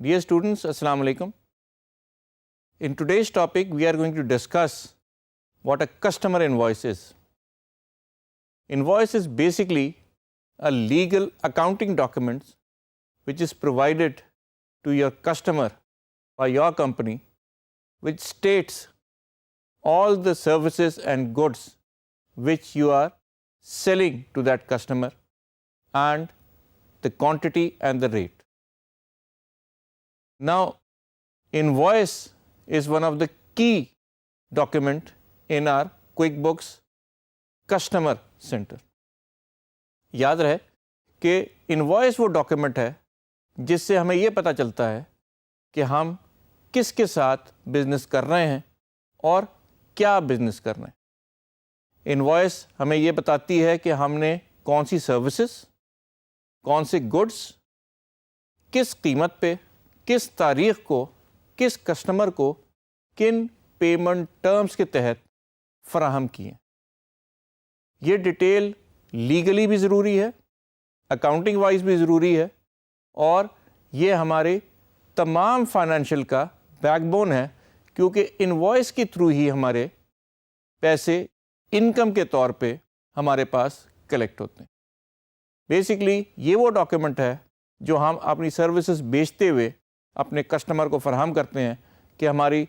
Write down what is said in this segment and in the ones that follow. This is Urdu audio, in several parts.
Dear students, Assalamu alaikum. In today's topic, we are going to discuss what a customer invoice is. Invoice is basically a legal accounting document which is provided to your customer by your company, which states all the services and goods which you are selling to that customer and the quantity and the rate. Now, invoice is one of the key document in our QuickBooks Customer Center. یاد رہے کہ انوائس وہ ڈاکیومنٹ ہے جس سے ہمیں یہ پتہ چلتا ہے کہ ہم کس کے ساتھ بزنس کر رہے ہیں اور کیا بزنس کر رہے ہیں. انوائس ہمیں یہ بتاتی ہے کہ ہم نے کون سی سروسز، کون سے گڈس، کس قیمت پہ، کس تاریخ کو، کس کسٹمر کو، کن پیمنٹ ٹرمز کے تحت فراہم کیے. یہ ڈیٹیل لیگلی بھی ضروری ہے، اکاؤنٹنگ وائز بھی ضروری ہے، اور یہ ہمارے تمام فائنینشیل کا بیک بون ہے، کیونکہ انوائس کے تھرو ہی ہمارے پیسے انکم کے طور پہ ہمارے پاس کلیکٹ ہوتے ہیں. بیسکلی یہ وہ ڈاکیومنٹ ہے جو ہم اپنی سروسز بیچتے ہوئے اپنے کسٹمر کو فراہم کرتے ہیں کہ ہماری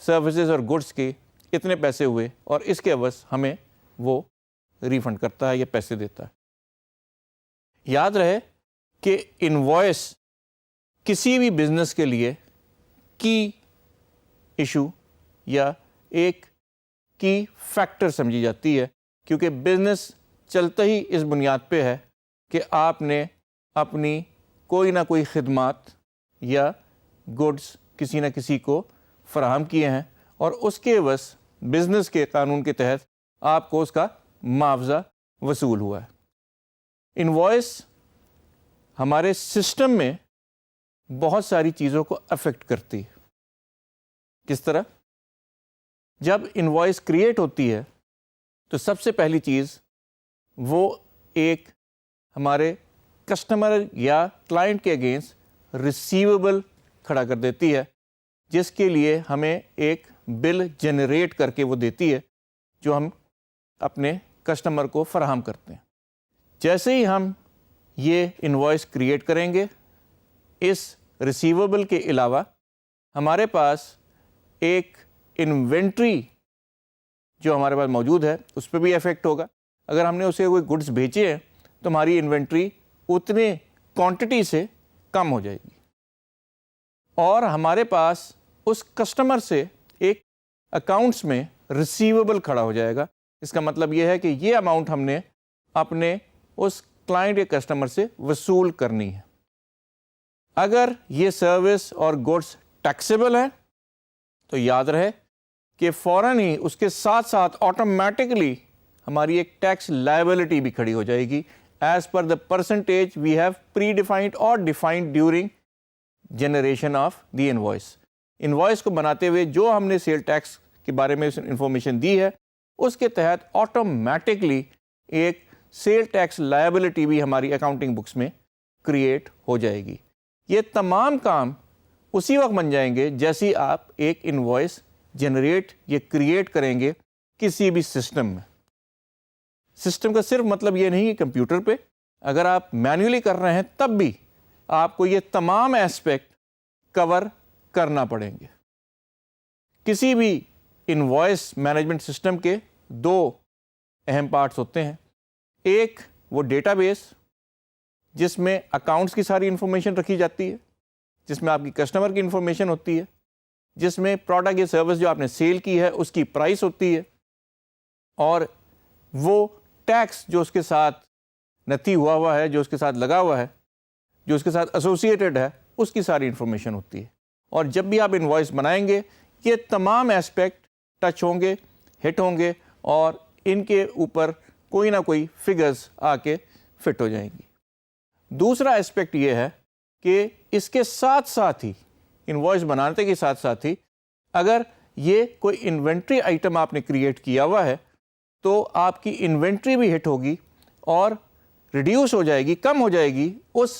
سروسز اور گڈس کے اتنے پیسے ہوئے اور اس کے عوض ہمیں وہ ریفنڈ کرتا ہے یا پیسے دیتا ہے. یاد رہے کہ انوائس کسی بھی بزنس کے لیے کی ایشو یا ایک کی فیکٹر سمجھی جاتی ہے، کیونکہ بزنس چلتا ہی اس بنیاد پہ ہے کہ آپ نے اپنی کوئی نہ کوئی خدمات یا گڈس کسی نہ کسی کو فراہم کیے ہیں اور اس کے عوض بزنس کے قانون کے تحت آپ کو اس کا معاوضہ وصول ہوا ہے. انوائس ہمارے سسٹم میں بہت ساری چیزوں کو افیکٹ کرتی ہے. کس طرح؟ جب انوائس کریٹ ہوتی ہے تو سب سے پہلی چیز وہ ایک ہمارے کسٹمر یا کلائنٹ کے اگینسٹ ریسیویبل کھڑا کر دیتی ہے، جس کے لیے ہمیں ایک بل جنریٹ کر کے وہ دیتی ہے جو ہم اپنے کسٹمر کو فراہم کرتے ہیں. جیسے ہی ہم یہ انوائس کریٹ کریں گے، اس ریسیویبل کے علاوہ ہمارے پاس ایک انوینٹری جو ہمارے پاس موجود ہے اس پہ بھی افیکٹ ہوگا. اگر ہم نے اسے کوئی گڈس بیچے ہیں تو ہماری انوینٹری اتنے کوانٹٹی سے کم ہو جائے گی، اور ہمارے پاس اس کسٹمر سے ایک اکاؤنٹس میں ریسیویبل کھڑا ہو جائے گا. اس کا مطلب یہ ہے کہ یہ اماؤنٹ ہم نے اپنے اس کلائنٹ یا کسٹمر سے وصول کرنی ہے. اگر یہ سروس اور گڈس ٹیکسیبل ہیں تو یاد رہے کہ فوراً ہی اس کے ساتھ ساتھ آٹومیٹکلی ہماری ایک ٹیکس لائبلٹی بھی کھڑی ہو جائے گی as per the percentage we have پری ڈیفائنڈ اور defined during generation of the invoice. Invoice کو بناتے ہوئے جو ہم نے سیل ٹیکس کے بارے میں انفارمیشن دی ہے اس کے تحت آٹومیٹکلی ایک سیل ٹیکس لائبلٹی بھی ہماری اکاؤنٹنگ بکس میں کریٹ ہو جائے گی. یہ تمام کام اسی وقت بن جائیں گے جیسی آپ ایک انوائس جنریٹ یا کریٹ کریں گے کسی بھی سسٹم میں. سسٹم کا صرف مطلب یہ نہیں کہ کمپیوٹر پہ، اگر آپ مینولی کر رہے ہیں تب بھی آپ کو یہ تمام ایسپیکٹ کور کرنا پڑیں گے. کسی بھی انوائس مینجمنٹ سسٹم کے دو اہم پارٹس ہوتے ہیں. ایک وہ ڈیٹا بیس جس میں اکاؤنٹس کی ساری انفارمیشن رکھی جاتی ہے، جس میں آپ کی کسٹمر کی انفارمیشن ہوتی ہے، جس میں پروڈکٹ یا سروس جو آپ نے سیل کی ہے اس کی پرائس ہوتی ہے، اور وہ ٹیکس جو اس کے ساتھ نتی ہوا ہے، جو اس کے ساتھ لگا ہوا ہے، جو اس کے ساتھ ایسوسیٹڈ ہے، اس کی ساری انفارمیشن ہوتی ہے. اور جب بھی آپ انوائس بنائیں گے یہ تمام ایسپیکٹ ٹچ ہوں گے، ہٹ ہوں گے، اور ان کے اوپر کوئی نہ کوئی فگرز آ کے فٹ ہو جائیں گی. دوسرا ایسپیکٹ یہ ہے کہ اس کے ساتھ ساتھ ہی، انوائس بنانے کے ساتھ ساتھ ہی، اگر یہ کوئی انوینٹری آئٹم آپ نے کریٹ کیا ہوا ہے تو آپ کی انوینٹری بھی ہٹ ہوگی اور ریڈیوس ہو جائے گی، کم ہو جائے گی اس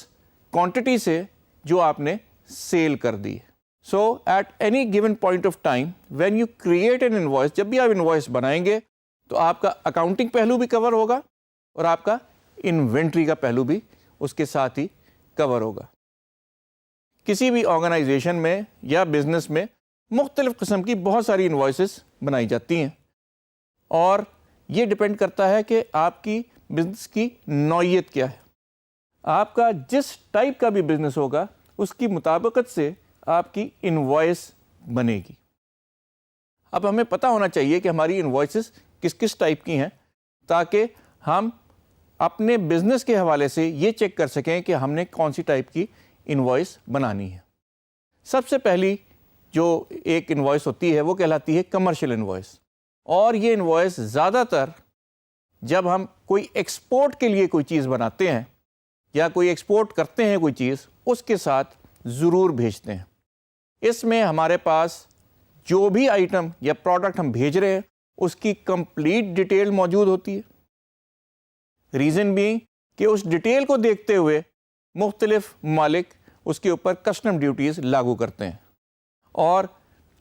کوانٹٹی سے جو آپ نے سیل کر دی ہے. So at any given point of time when you create an invoice, جب بھی آپ انوائس بنائیں گے تو آپ کا اکاؤنٹنگ پہلو بھی کور ہوگا اور آپ کا انوینٹری کا پہلو بھی اس کے ساتھ ہی کور ہوگا. کسی بھی آرگنائزیشن میں یا بزنس میں مختلف قسم کی بہت ساری انوائسز بنائی جاتی ہیں اور یہ ڈپینڈ کرتا ہے کہ آپ کی بزنس کی نوعیت کیا ہے. آپ کا جس ٹائپ کا بھی بزنس ہوگا اس کی مطابقت سے آپ کی انوائس بنے گی. اب ہمیں پتہ ہونا چاہیے کہ ہماری انوائسز کس کس ٹائپ کی ہیں تاکہ ہم اپنے بزنس کے حوالے سے یہ چیک کر سکیں کہ ہم نے کون سی ٹائپ کی انوائس بنانی ہے. سب سے پہلی جو ایک انوائس ہوتی ہے وہ کہلاتی ہے کمرشل انوائس, اور یہ انوائس زیادہ تر جب ہم کوئی ایکسپورٹ کے لیے کوئی چیز بناتے ہیں یا کوئی ایکسپورٹ کرتے ہیں کوئی چیز, اس کے ساتھ ضرور بھیجتے ہیں. اس میں ہمارے پاس جو بھی آئٹم یا پروڈکٹ ہم بھیج رہے ہیں اس کی کمپلیٹ ڈیٹیل موجود ہوتی ہے. ریزن بھی کہ اس ڈیٹیل کو دیکھتے ہوئے مختلف ممالک اس کے اوپر کسٹم ڈیوٹیز لاگو کرتے ہیں, اور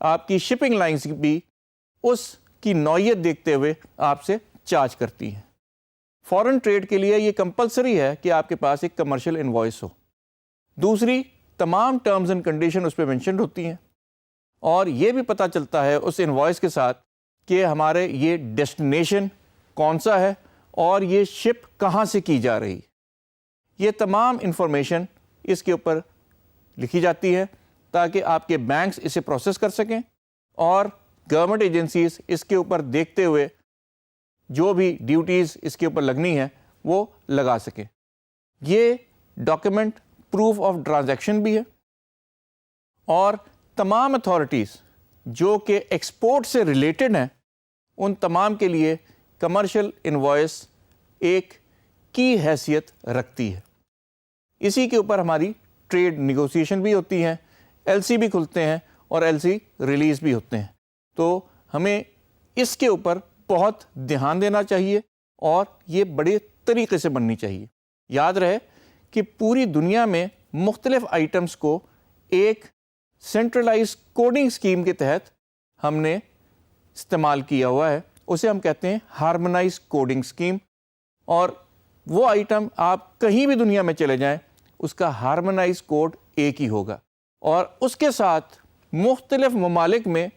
آپ کی شپنگ لائنز بھی اس کی نوعیت دیکھتے ہوئے آپ سے چارج کرتی ہیں. فورن ٹریڈ کے لیے یہ کمپلسری ہے کہ آپ کے پاس ایک کمرشل انوائس ہو. دوسری, تمام ٹرمز اینڈ کنڈیشن اس پہ مینشنڈ ہوتی ہیں, اور یہ بھی پتہ چلتا ہے اس انوائس کے ساتھ کہ ہمارے یہ ڈیسٹینیشن کون سا ہے اور یہ شپ کہاں سے کی جا رہی. یہ تمام انفارمیشن اس کے اوپر لکھی جاتی ہے تاکہ آپ کے بینکس اسے پروسیس کر سکیں اور گورنمنٹ ایجنسیز اس کے اوپر دیکھتے ہوئے جو بھی ڈیوٹیز اس کے اوپر لگنی ہے وہ لگا سکیں. یہ ڈاکیومنٹ پروف آف ٹرانزیکشن بھی ہے, اور تمام اتھارٹیز جو کہ ایکسپورٹ سے ریلیٹڈ ہیں ان تمام کے لیے کمرشل انوائس ایک کی حیثیت رکھتی ہے. اسی کے اوپر ہماری ٹریڈ نیگوسیشن بھی ہوتی ہیں, ایل سی بھی کھلتے ہیں اور ایل سی ریلیز بھی ہوتے ہیں. تو ہمیں اس کے اوپر بہت دھیان دینا چاہیے اور یہ بڑے طریقے سے بننی چاہیے. یاد رہے کہ پوری دنیا میں مختلف آئٹمس کو ایک سینٹرلائز کوڈنگ اسکیم کے تحت ہم نے استعمال کیا ہوا ہے, اسے ہم کہتے ہیں ہارمونائز کوڈنگ اسکیم. اور وہ آئٹم آپ کہیں بھی دنیا میں چلے جائیں اس کا ہارمونائز کوڈ ایک ہی ہوگا, اور اس کے ساتھ مختلف ممالک میں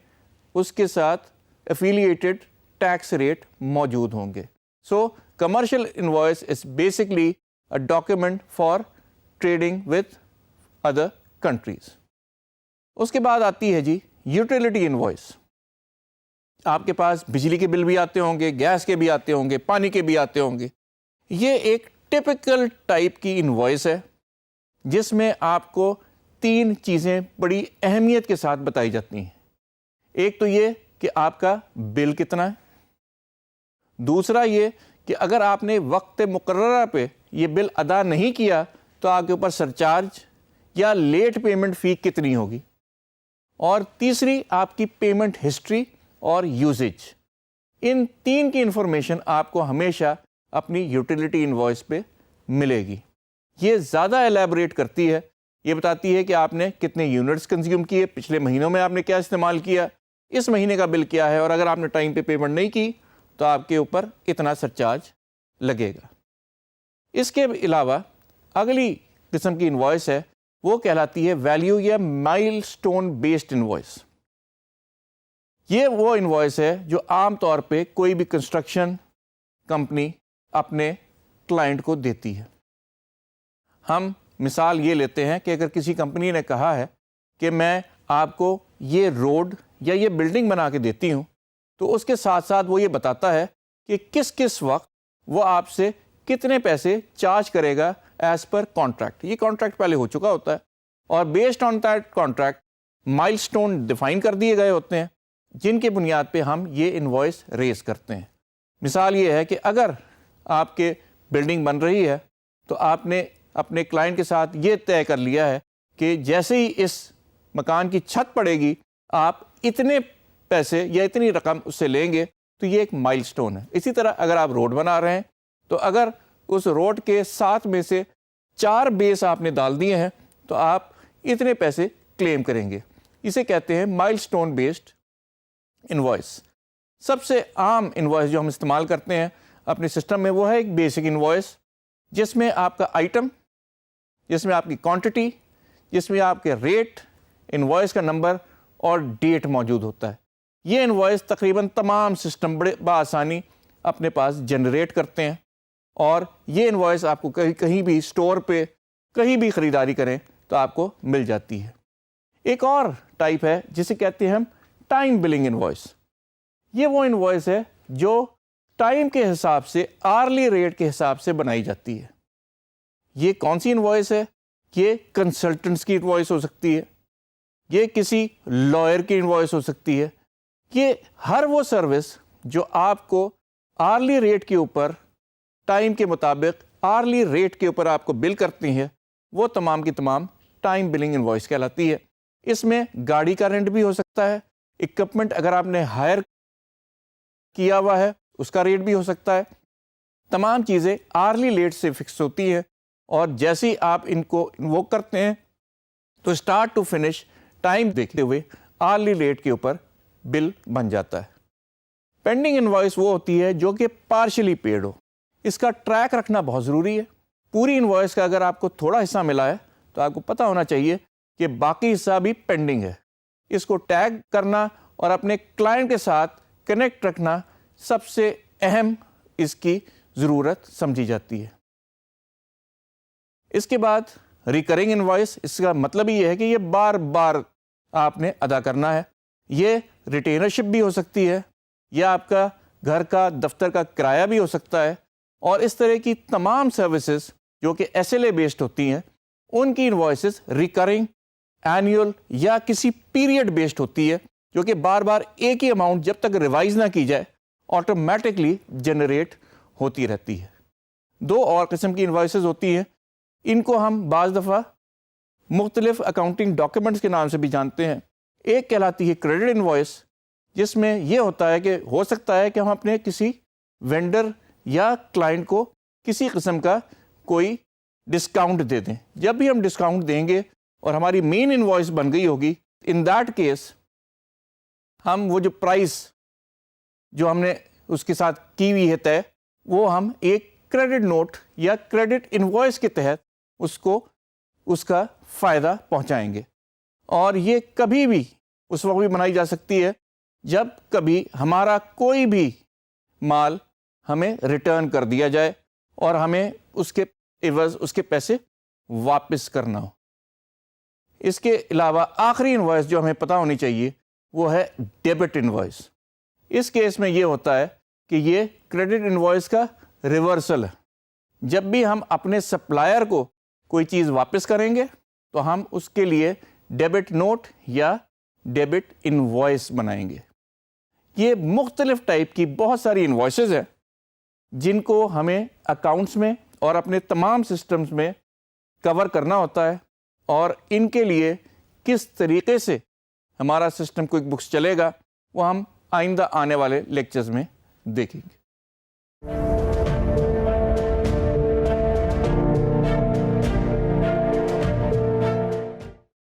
اس کے ساتھ ایفیلیٹڈ ٹیکس ریٹ موجود ہوں گے. So commercial invoice is basically a document for trading with other countries. اس کے بعد آتی ہے جی یوٹیلیٹی انوائس. آپ کے پاس بجلی کے بل بھی آتے ہوں گے, گیس کے بھی آتے ہوں گے, پانی کے بھی آتے ہوں گے. یہ ایک ٹپیکل ٹائپ کی انوائس ہے جس میں آپ کو 3 چیزیں بڑی اہمیت کے ساتھ بتائی جاتی ہیں. ایک تو یہ کہ آپ کا بل کتنا ہے, دوسرا یہ کہ اگر آپ نے وقت مقررہ پہ یہ بل ادا نہیں کیا تو آپ کے اوپر سرچارج یا لیٹ پیمنٹ فی کتنی ہوگی, اور تیسری آپ کی پیمنٹ ہسٹری اور یوزیج. ان 3 کی انفارمیشن آپ کو ہمیشہ اپنی یوٹیلیٹی انوائس پہ ملے گی. یہ زیادہ ایلیبوریٹ کرتی ہے, یہ بتاتی ہے کہ آپ نے کتنے یونٹس کنزیوم کیے, پچھلے مہینوں میں آپ نے کیا استعمال کیا, اس مہینے کا بل کیا ہے, اور اگر آپ نے ٹائم پہ پیمنٹ نہیں کی تو آپ کے اوپر اتنا سرچارج لگے گا. اس کے علاوہ اگلی قسم کی انوائس ہے وہ کہلاتی ہے ویلیو یا مائل سٹون بیسڈ انوائس. یہ وہ انوائس ہے جو عام طور پہ کوئی بھی کنسٹرکشن کمپنی اپنے کلائنٹ کو دیتی ہے. ہم مثال یہ لیتے ہیں کہ اگر کسی کمپنی نے کہا ہے کہ میں آپ کو یہ روڈ یا یہ بلڈنگ بنا کے دیتی ہوں, تو اس کے ساتھ ساتھ وہ یہ بتاتا ہے کہ کس کس وقت وہ آپ سے کتنے پیسے چارج کرے گا ایز پر کانٹریکٹ. یہ کانٹریکٹ پہلے ہو چکا ہوتا ہے, اور بیسڈ آن دیٹ کانٹریکٹ مائل سٹون ڈیفائن کر دیے گئے ہوتے ہیں جن کے بنیاد پہ ہم یہ انوائس ریز کرتے ہیں. مثال یہ ہے کہ اگر آپ کے بلڈنگ بن رہی ہے تو آپ نے اپنے کلائنٹ کے ساتھ یہ طے کر لیا ہے کہ جیسے ہی اس مکان کی چھت پڑے گی آپ اتنے پیسے یا اتنی رقم اس سے لیں گے, تو یہ ایک مائل سٹون ہے. اسی طرح اگر آپ روڈ بنا رہے ہیں تو اگر اس روڈ کے 7 میں سے 4 بیس آپ نے ڈال دیے ہیں تو آپ اتنے پیسے کلیم کریں گے. اسے کہتے ہیں مائل سٹون بیسڈ انوائس. سب سے عام انوائس جو ہم استعمال کرتے ہیں اپنے سسٹم میں وہ ہے ایک بیسک انوائس، جس میں آپ کا آئٹم، جس میں آپ کی کوانٹٹی، جس میں آپ کے ریٹ، انوائس کا نمبر اور ڈیٹ موجود ہوتا ہے. یہ انوائس تقریباً تمام سسٹم بڑے بآسانی اپنے پاس جنریٹ کرتے ہیں، اور یہ انوائس آپ کو کہیں بھی اسٹور پہ کہیں بھی خریداری کریں تو آپ کو مل جاتی ہے. ایک اور ٹائپ ہے جسے کہتے ہیں ہم ٹائم بلنگ انوائس. یہ وہ انوائس ہے جو ٹائم کے حساب سے، آرلی ریٹ کے حساب سے بنائی جاتی ہے. یہ کون سی انوائس ہے؟ یہ کنسلٹنٹس کی انوائس ہو سکتی ہے، یہ کسی لائر کی انوائس ہو سکتی ہے. یہ ہر وہ سروس جو آپ کو آرلی ریٹ کے اوپر، ٹائم کے مطابق آرلی ریٹ کے اوپر آپ کو بل کرتی ہے، وہ تمام کی تمام ٹائم بلنگ انوائس کہلاتی ہے. اس میں گاڑی کا رینٹ بھی ہو سکتا ہے، اکوپمنٹ اگر آپ نے ہائر کیا ہوا ہے اس کا ریٹ بھی ہو سکتا ہے. تمام چیزیں آرلی ریٹ سے فکس ہوتی ہیں، اور جیسے ہی آپ ان کو انووک کرتے ہیں تو اسٹارٹ ٹو فنش ٹائم دیکھتے ہوئے آرلی ریٹ کے اوپر بل بن جاتا ہے. پینڈنگ انوائس وہ ہوتی ہے جو کہ پارشلی پیڈ ہو. اس کا ٹریک رکھنا بہت ضروری ہے. پوری انوائس کا اگر آپ کو تھوڑا حصہ ملا ہے تو آپ کو پتہ ہونا چاہیے کہ باقی حصہ بھی پینڈنگ ہے. اس کو ٹیگ کرنا اور اپنے کلائنٹ کے ساتھ کنیکٹ رکھنا سب سے اہم اس کی ضرورت سمجھی جاتی ہے. اس کے بعد ریکرنگ انوائس. اس کا مطلب یہ ہے کہ یہ بار بار آپ نے ادا کرنا ہے. یہ ریٹینرشپ بھی ہو سکتی ہے، یا آپ کا گھر کا، دفتر کا کرایہ بھی ہو سکتا ہے. اور اس طرح کی تمام سروسز جو کہ SLA بیسڈ ہوتی ہیں، ان کی انوائسز ریکرنگ، اینیول یا کسی پیریڈ بیسڈ ہوتی ہے، جو کہ بار بار ایک ہی اماؤنٹ جب تک ریوائز نہ کی جائے آٹومیٹکلی جنریٹ ہوتی رہتی ہے. دو اور قسم کی انوائسز ہوتی ہیں. ان کو ہم بعض دفعہ مختلف اکاؤنٹنگ ڈاکیومنٹس کے نام سے بھی جانتے ہیں. ایک کہلاتی ہے کریڈٹ انوائس، جس میں یہ ہوتا ہے کہ ہو سکتا ہے کہ ہم اپنے کسی وینڈر یا کلائنٹ کو کسی قسم کا کوئی ڈسکاؤنٹ دے دیں. جب بھی ہم ڈسکاؤنٹ دیں گے اور ہماری مین انوائس بن گئی ہوگی، ان دیٹ کیس ہم وہ جو پرائس جو ہم نے اس کے ساتھ کی ہوئی ہے طے، وہ ہم ایک کریڈٹ نوٹ یا کریڈٹ انوائس کے تحت اس کا فائدہ پہنچائیں گے. اور یہ کبھی بھی اس وقت بھی بنائی جا سکتی ہے جب کبھی ہمارا کوئی بھی مال ہمیں ریٹرن کر دیا جائے اور ہمیں اس کے عوض اس کے پیسے واپس کرنا ہو. اس کے علاوہ آخری انوائس جو ہمیں پتہ ہونی چاہیے وہ ہے ڈیبٹ انوائس. اس کیس میں یہ ہوتا ہے کہ یہ کریڈٹ انوائس کا ریورسل ہے. جب بھی ہم اپنے سپلائر کو کوئی چیز واپس کریں گے تو ہم اس کے لیے ڈیبٹ نوٹ یا ڈیبٹ انوائس بنائیں گے. یہ مختلف ٹائپ کی بہت ساری انوائسز ہیں جن کو ہمیں اکاؤنٹس میں اور اپنے تمام سسٹمز میں کور کرنا ہوتا ہے، اور ان کے لیے کس طریقے سے ہمارا سسٹم کوئک بکس چلے گا وہ ہم آئندہ آنے والے لیکچرز میں دیکھیں گے.